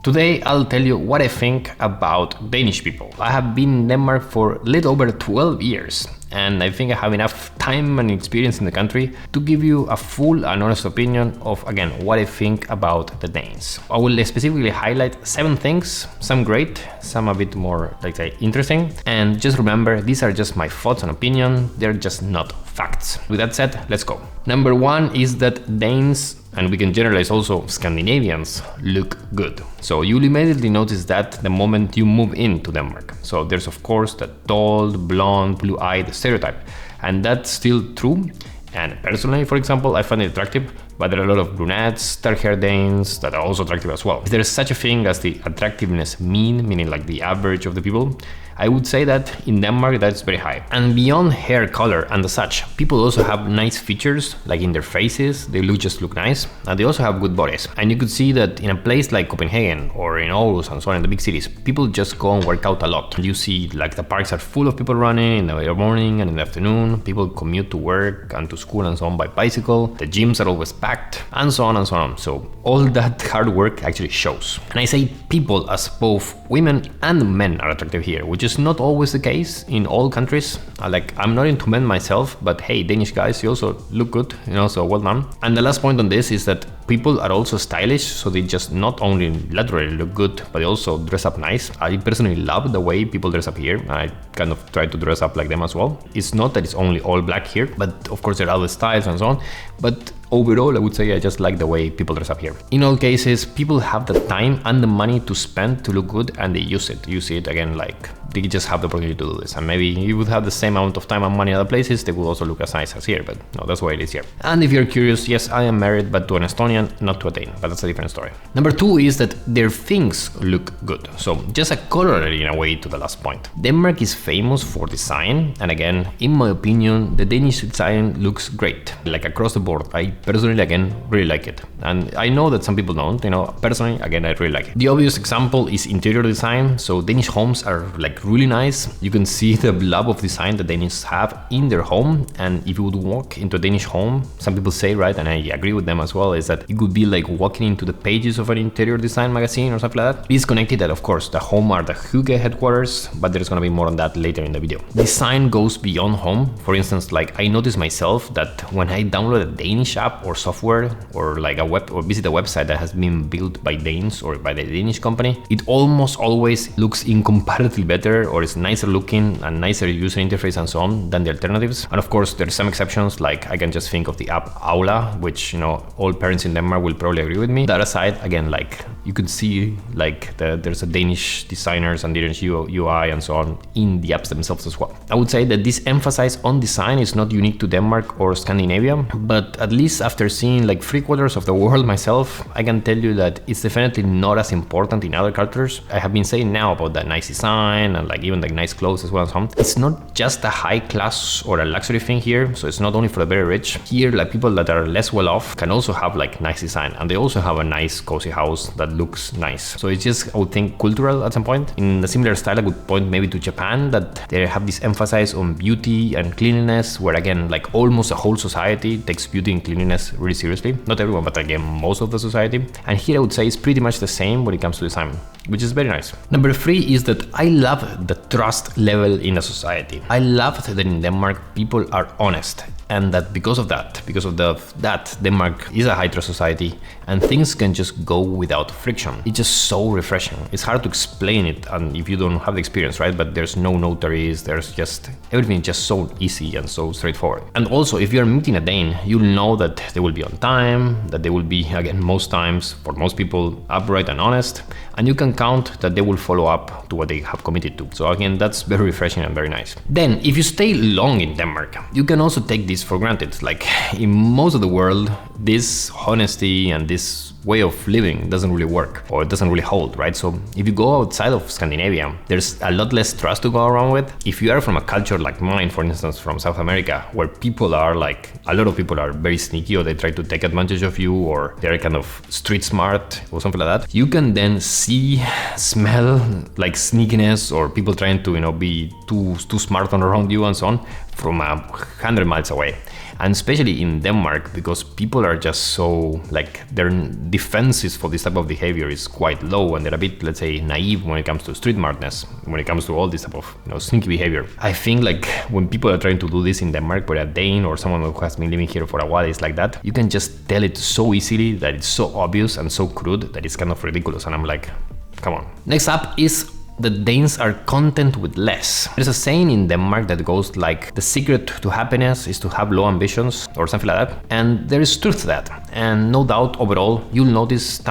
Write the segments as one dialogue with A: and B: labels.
A: Today I'll tell you what I think about Danish people. I have been in Denmark for a little over 12 years and I think I have enough time and experience in the country to give you a full and honest opinion of, again, what I think about the Danes. I will specifically highlight 7 things, some great, some a bit more, let's say, interesting. And just remember, these are just my thoughts and opinion, they're just not facts. With that said, let's go. Number 1 is that Danes, and we can generalize also Scandinavians, look good. So you'll immediately notice that the moment you move into Denmark. So there's of course the tall, blonde, blue-eyed stereotype, and that's still true. And personally, for example, I find it attractive, but there are a lot of brunettes, dark-haired Danes that are also attractive as well. If there's such a thing as the attractiveness mean, meaning like the average of the people, I would say that in Denmark that's very high. And beyond hair color and the such, people also have nice features, like in their faces, they just look nice, and they also have good bodies. And you could see that in a place like Copenhagen or in Aarhus and so on, in the big cities, people just go and work out a lot. You see like the parks are full of people running in the morning and in the afternoon, people commute to work and to school and so on by bicycle, the gyms are always packed, and so on and so on. So all that hard work actually shows. And I say people as both women and men are attractive here, which is not always the case in all countries. I'm not into men myself, but hey, Danish guys, you also look good, so well done. And the last point on this is that people are also stylish, so they just not only laterally look good, but they also dress up nice. I personally love the way people dress up here. I kind of try to dress up like them as well. It's not that it's only all black here, but of course there are other styles and so on. But overall, I would say I just like the way people dress up here. In all cases, people have the time and the money to spend to look good, and they use it. You see it again, like they just have the opportunity to do this. And maybe you would have the same amount of time and money in other places, they would also look as nice as here, but no, that's why it is here. And if you're curious, yes, I am married, but to an Estonian, not to a Dane, but that's a different story. Number 2 is that their things look good. So just a corollary in a way to the last point. Denmark is famous for design, and again, in my opinion, the Danish design looks great, like across the board. I personally, again, really like it. And I know that some people don't, personally, again, I really like it. The obvious example is interior design. So Danish homes are like really nice. You can see the love of design that Danish have in their home. And if you would walk into a Danish home, some people say, right, and I agree with them as well, is that it could be like walking into the pages of an interior design magazine or something like that. It's connected that, of course, the home are the Hygge headquarters, but there's gonna be more on that later in the video. Design goes beyond home. For instance, like I noticed myself that when I download a Danish app or software or like a web or visit a website that has been built by Danes or by the Danish company, it almost always looks incomparably better, or is nicer looking and nicer user interface and so on than the alternatives. And of course, there's some exceptions, like I can just think of the app Aula, which all parents in Denmark will probably agree with me. That aside, again, like you could see like there's a Danish designers and Danish UI and so on in the apps themselves as well. I would say that this emphasis on design is not unique to Denmark or Scandinavia, but at least after seeing like 3/4 of the world myself, I can tell you that it's definitely not as important in other cultures. I have been saying now about the nice design and like even like nice clothes as well and so on. It's not just a high class or a luxury thing here, so it's not only for the very rich. Here, like people that are less well off can also have like nice design, and they also have a nice cozy house that looks nice. So it's just, I would think, cultural at some point. In a similar style, I would point maybe to Japan, that they have this emphasis on beauty and cleanliness, where again, like almost a whole society takes beauty and cleanliness really seriously. Not everyone, but again, most of the society. And here I would say it's pretty much the same when it comes to design, which is very nice. Number 3 is that I love the trust level in a society. I love that in Denmark people are honest, and that because of that, Denmark is a high trust society and things can just go without friction. It's just so refreshing. It's hard to explain it, and if you don't have the experience, right? But there's no notaries, there's just everything just so easy and so straightforward. And also, if you're meeting a Dane, you'll know that they will be on time, that they will be, again, most times, for most people, upright and honest, and you can count that they will follow up to what they have committed to. So again, that's very refreshing and very nice. Then, if you stay long in Denmark, you can also take this for granted. Like in most of the world, this honesty and this way of living doesn't really work, or it doesn't really hold, right? So if you go outside of Scandinavia, there's a lot less trust to go around with. If you are from a culture like mine, for instance, from South America, where people are like, a lot of people are very sneaky, or they try to take advantage of you, or they're kind of street smart or something like that, you can then see, smell like sneakiness, or people trying to, be too smart around you and so on, from 100 miles away. And especially in Denmark, because people are just so, like, their defenses for this type of behavior is quite low, and they're a bit, let's say, naive when it comes to street madness, when it comes to all this type of, sneaky behavior. I think, like, when people are trying to do this in Denmark, where a Dane or someone who has been living here for a while is like that, you can just tell it so easily that it's so obvious and so crude that it's kind of ridiculous. And I'm like, come on. Next up is the Danes are content with less. There's a saying in Denmark that goes like, the secret to happiness is to have low ambitions, or something like that. And there is truth to that. And no doubt, overall, you'll notice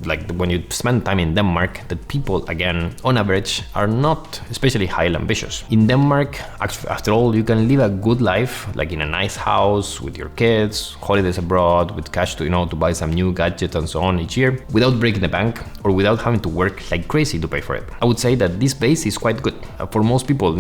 A: like when you spend time in Denmark, that people, again, on average, are not especially highly ambitious. In Denmark, after all, you can live a good life, like in a nice house, with your kids, holidays abroad, with cash to, to buy some new gadgets and so on each year, without breaking the bank, or without having to work like crazy to pay for it. I would say that this base is quite good. For most people,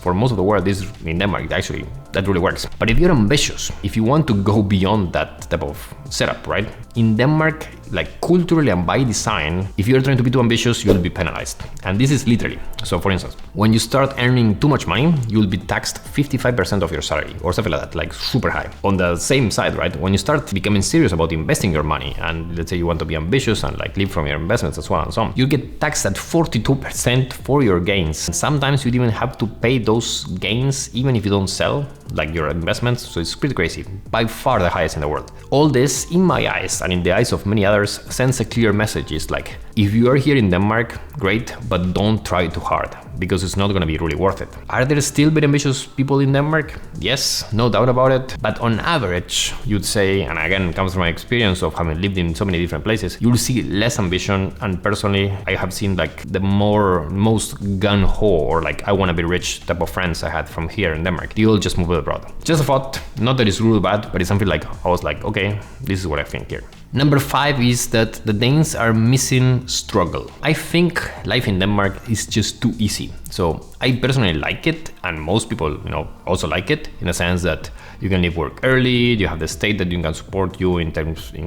A: for most of the world, this in Denmark, actually, that really works. But if you're ambitious, if you want to go beyond that type of setup, right? In Denmark, like culturally and by design, if you're trying to be too ambitious, you'll be penalized. And this is literally. So for instance, when you start earning too much money, you'll be taxed 55% of your salary or something like that, like super high. On the same side, right? When you start becoming serious about investing your money, and let's say you want to be ambitious and like live from your investments as well and so on, you get taxed at 42% for your gains. And sometimes you'd even have to pay those gains even if you don't sell like your investments. So it's pretty crazy. By far the highest in the world. All this, in my eyes and in the eyes of many others, sends a clear message. It's like, if you are here in Denmark, great, but don't try too hard, because it's not going to be really worth it. Are there still very ambitious people in Denmark? Yes, no doubt about it. But on average, you'd say, and again, it comes from my experience of having lived in so many different places, you'll see less ambition. And personally, I have seen like the most gun-ho, or like I want to be rich type of friends I had from here in Denmark. They all just moved abroad. Just a thought, not that it's really bad, but it's something like, I was like, okay, this is what I think here. Number 5 is that the Danes are missing struggle. I think life in Denmark is just too easy. So I personally like it, and most people, also like it, in a sense that you can leave work early, you have the state that you can support you in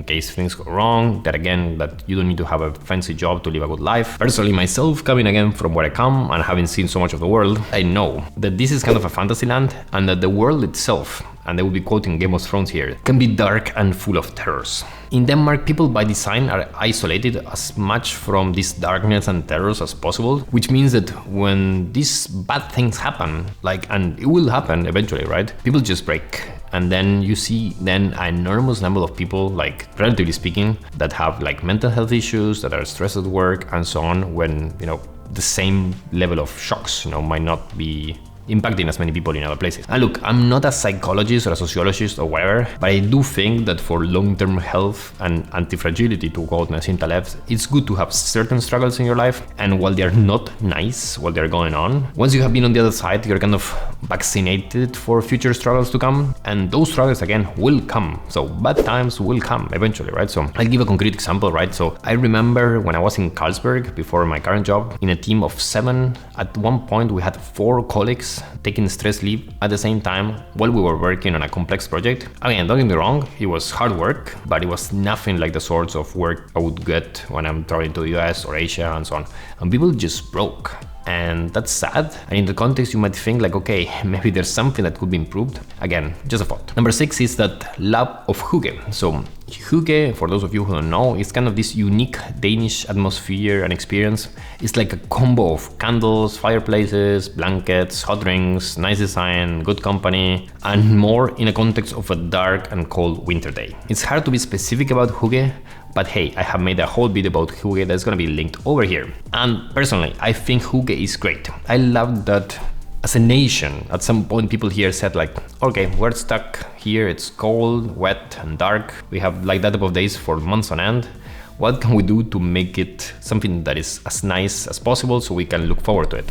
A: case things go wrong, that again, that you don't need to have a fancy job to live a good life. Personally, myself, coming again from where I come and having seen so much of the world, I know that this is kind of a fantasy land, and that the world itself, and I will be quoting Game of Thrones here, can be dark and full of terrors. In Denmark, people by design are isolated as much from this darkness and terrors as possible, which means that when these bad things happen, and it will happen eventually, right? People just break. And then you see an enormous number of people, like relatively speaking, that have like mental health issues, that are stressed at work and so on, when, the same level of shocks, might not be impacting as many people in other places. And look, I'm not a psychologist or a sociologist or whatever, but I do think that for long-term health and anti-fragility, to quote Nassim Taleb, it's good to have certain struggles in your life. And while they're not nice, while they're going on, once you have been on the other side, you're kind of vaccinated for future struggles to come. And those struggles, again, will come. So bad times will come eventually, right? So I'll give a concrete example, right? So I remember when I was in Carlsberg before my current job, in a team of 7, at one point we had 4 colleagues taking stress leave at the same time while we were working on a complex project. Again, don't get me wrong, it was hard work, but it was nothing like the sorts of work I would get when I'm traveling to the US or Asia and so on. And people just broke. And that's sad. And in the context, you might think like, okay, maybe there's something that could be improved. Again, just a thought. Number 6 is that love of Hygge. So Hygge, for those of you who don't know, is kind of this unique Danish atmosphere and experience. It's like a combo of candles, fireplaces, blankets, hot drinks, nice design, good company, and more in a context of a dark and cold winter day. It's hard to be specific about Hygge, but hey, I have made a whole video about Hygge that's gonna be linked over here. And personally, I think Hygge is great. I love that as a nation, at some point people here said like, okay, we're stuck here, it's cold, wet and dark. We have like that type of days for months on end. What can we do to make it something that is as nice as possible so we can look forward to it?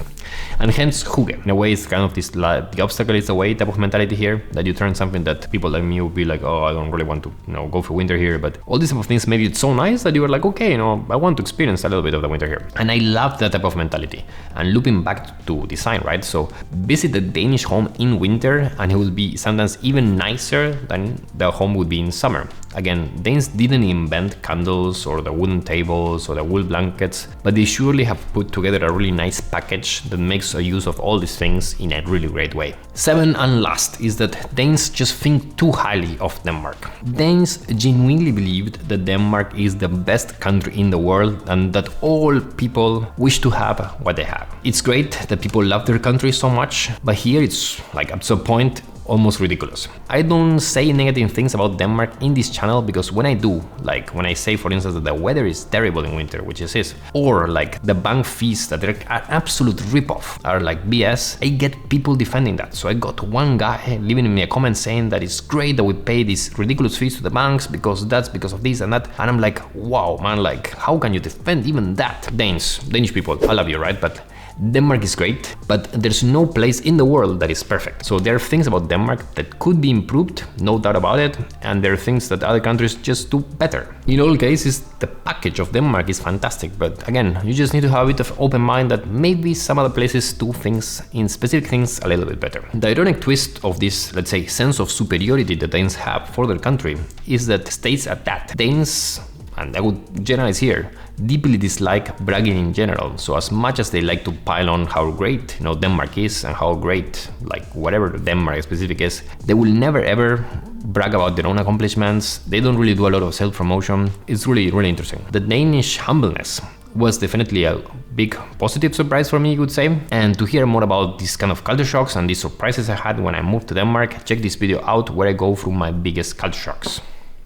A: And hence Hygge. In a way, it's kind of this, the obstacle is the way type of mentality here, that you turn something that people like me will be like, oh, I don't really want to go for winter here. But all these type of things, maybe it's so nice that you were like, okay, I want to experience a little bit of the winter here. And I love that type of mentality. And looping back to design, right? So visit the Danish home in winter and it will be sometimes even nicer than the home would be in summer. Again, Danes didn't invent candles or the wooden tables or the wool blankets, but they surely have put together a really nice package that makes a use of all these things in a really great way. 7 and last is that Danes just think too highly of Denmark. Danes genuinely believed that Denmark is the best country in the world and that all people wish to have what they have. It's great that people love their country so much, but here it's like up to a point almost ridiculous. I don't say negative things about Denmark in this channel because when I do, like when I say for instance that the weather is terrible in winter, which it is, or like the bank fees that are an absolute ripoff are like BS, I get people defending that. So I got one guy leaving me a comment saying that it's great that we pay these ridiculous fees to the banks because that's because of this and that, and I'm like, wow man, like how can you defend even that? Danish people, I love you, right? But Denmark is great, but there's no place in the world that is perfect. So there are things about Denmark that could be improved, no doubt about it, and there are things that other countries just do better. In all cases, the package of Denmark is fantastic, but again, you just need to have a bit of open mind that maybe some other places do things in specific things a little bit better. The ironic twist of this, let's say, sense of superiority that Danes have for their country is that states at that. Danes, and I would generalize here, deeply dislike bragging in general. So as much as they like to pile on how great Denmark is and how great like whatever Denmark specific is, they will never ever brag about their own accomplishments. They don't really do a lot of self-promotion. It's really, really interesting. The Danish humbleness was definitely a big positive surprise for me, you could say. And to hear more about these kind of culture shocks and these surprises I had when I moved to Denmark, check this video out where I go through my biggest culture shocks.